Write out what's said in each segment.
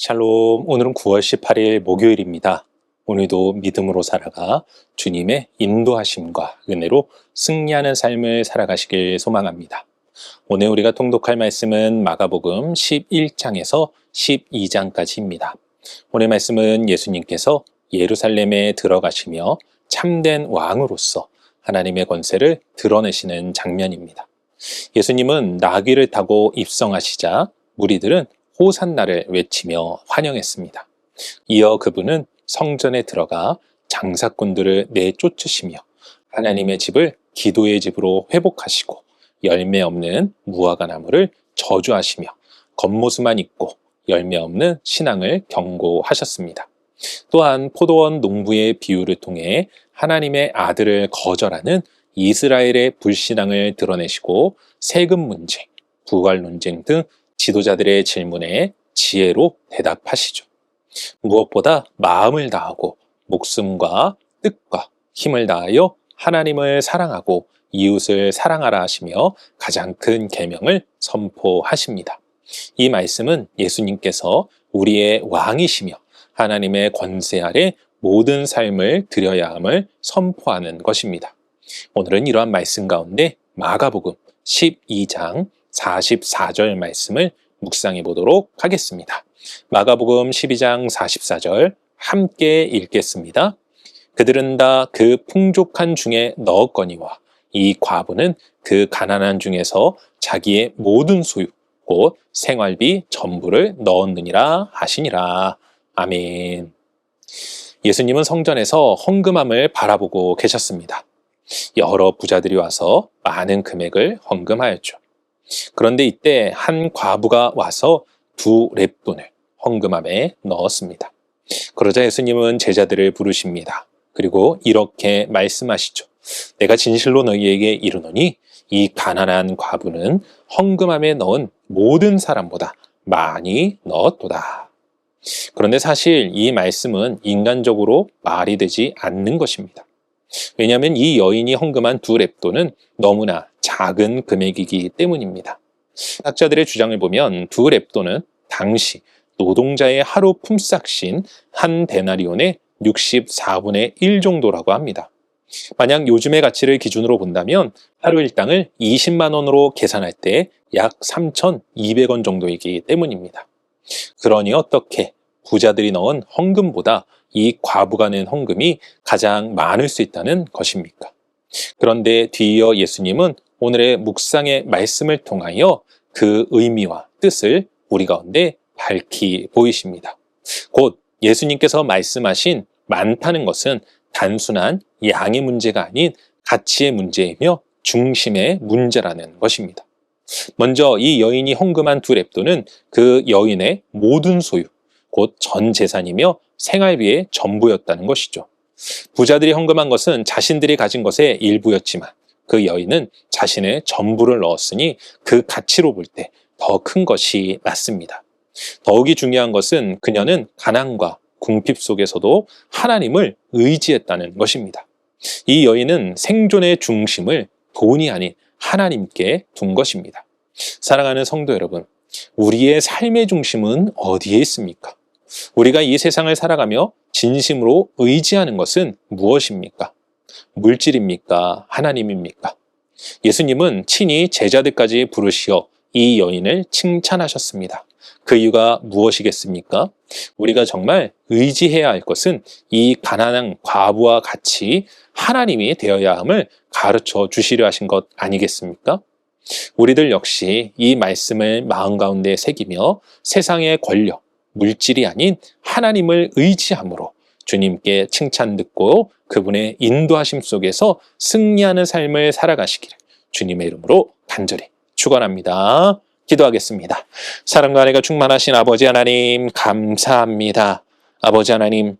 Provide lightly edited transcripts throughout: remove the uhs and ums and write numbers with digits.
샬롬, 오늘은 9월 18일 목요일입니다. 오늘도 믿음으로 살아가 주님의 인도하심과 은혜로 승리하는 삶을 살아가시길 소망합니다. 오늘 우리가 통독할 말씀은 마가복음 11장에서 12장까지입니다. 오늘 말씀은 예수님께서 예루살렘에 들어가시며 참된 왕으로서 하나님의 권세를 드러내시는 장면입니다. 예수님은 나귀를 타고 입성하시자 무리들은 호산나를 외치며 환영했습니다. 이어 그분은 성전에 들어가 장사꾼들을 내쫓으시며 하나님의 집을 기도의 집으로 회복하시고 열매 없는 무화과 나무를 저주하시며 겉모습만 있고 열매 없는 신앙을 경고하셨습니다. 또한 포도원 농부의 비유를 통해 하나님의 아들을 거절하는 이스라엘의 불신앙을 드러내시고 세금 문제, 부활 논쟁 등 지도자들의 질문에 지혜로 대답하시죠. 무엇보다 마음을 다하고 목숨과 뜻과 힘을 다하여 하나님을 사랑하고 이웃을 사랑하라 하시며 가장 큰 계명을 선포하십니다. 이 말씀은 예수님께서 우리의 왕이시며 하나님의 권세 아래 모든 삶을 드려야 함을 선포하는 것입니다. 오늘은 이러한 말씀 가운데 마가복음 12장 44절 말씀을 묵상해 보도록 하겠습니다. 마가복음 12장 44절 함께 읽겠습니다. 그들은 다 그 풍족한 중에 넣었거니와 이 과부는 그 가난한 중에서 자기의 모든 소유 곧 생활비 전부를 넣었느니라 하시니라. 아멘. 예수님은 성전에서 헌금함을 바라보고 계셨습니다. 여러 부자들이 와서 많은 금액을 헌금하였죠. 그런데 이때 한 과부가 와서 2렙돈을 헌금함에 넣었습니다. 그러자 예수님은 제자들을 부르십니다. 그리고 이렇게 말씀하시죠. 내가 진실로 너희에게 이르노니 이 가난한 과부는 헌금함에 넣은 모든 사람보다 많이 넣었도다. 그런데 사실 이 말씀은 인간적으로 말이 되지 않는 것입니다. 왜냐하면 이 여인이 헌금한 2렙돈은 너무나 작은 금액이기 때문입니다. 학자들의 주장을 보면 2렙돈은 당시 노동자의 하루 품삯인 한 데나리온의 64분의 1 정도라고 합니다. 만약 요즘의 가치를 기준으로 본다면 하루 일당을 20만 원으로 계산할 때 약 3,200원 정도이기 때문입니다. 그러니 어떻게 부자들이 넣은 헌금보다 이 과부가 낸 헌금이 가장 많을 수 있다는 것입니까? 그런데 뒤이어 예수님은 오늘의 묵상의 말씀을 통하여 그 의미와 뜻을 우리 가운데 밝히 보이십니다. 곧 예수님께서 말씀하신 많다는 것은 단순한 양의 문제가 아닌 가치의 문제이며 중심의 문제라는 것입니다. 먼저 이 여인이 헌금한 2렙돈은 그 여인의 모든 소유, 곧 전 재산이며 생활비의 전부였다는 것이죠. 부자들이 헌금한 것은 자신들이 가진 것의 일부였지만 그 여인은 자신의 전부를 넣었으니 그 가치로 볼 때 더 큰 것이 맞습니다. 더욱이 중요한 것은 그녀는 가난과 궁핍 속에서도 하나님을 의지했다는 것입니다. 이 여인은 생존의 중심을 돈이 아닌 하나님께 둔 것입니다. 사랑하는 성도 여러분, 우리의 삶의 중심은 어디에 있습니까? 우리가 이 세상을 살아가며 진심으로 의지하는 것은 무엇입니까? 물질입니까? 하나님입니까? 예수님은 친히 제자들까지 부르시어 이 여인을 칭찬하셨습니다. 그 이유가 무엇이겠습니까? 우리가 정말 의지해야 할 것은 이 가난한 과부와 같이 하나님이 되어야 함을 가르쳐 주시려 하신 것 아니겠습니까? 우리들 역시 이 말씀을 마음 가운데 새기며 세상의 권력, 물질이 아닌 하나님을 의지함으로 주님께 칭찬 듣고 그분의 인도하심 속에서 승리하는 삶을 살아가시기를 주님의 이름으로 간절히 축원합니다. 기도하겠습니다. 사랑과 은혜가 충만하신 아버지 하나님 감사합니다. 아버지 하나님,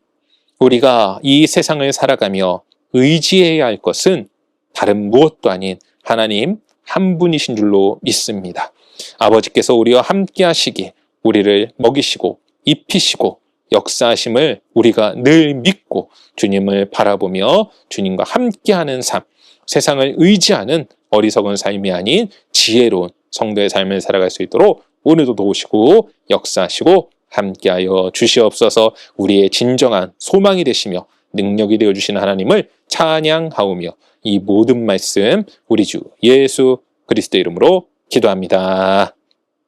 우리가 이 세상을 살아가며 의지해야 할 것은 다른 무엇도 아닌 하나님 한 분이신 줄로 믿습니다. 아버지께서 우리와 함께 하시기에 우리를 먹이시고 입히시고 역사하심을 우리가 늘 믿고 주님을 바라보며 주님과 함께하는 삶, 세상을 의지하는 어리석은 삶이 아닌 지혜로운 성도의 삶을 살아갈 수 있도록 오늘도 도우시고 역사하시고 함께하여 주시옵소서. 우리의 진정한 소망이 되시며 능력이 되어주시는 하나님을 찬양하오며 이 모든 말씀 우리 주 예수 그리스도의 이름으로 기도합니다.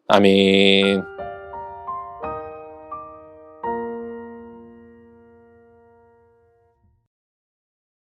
아멘.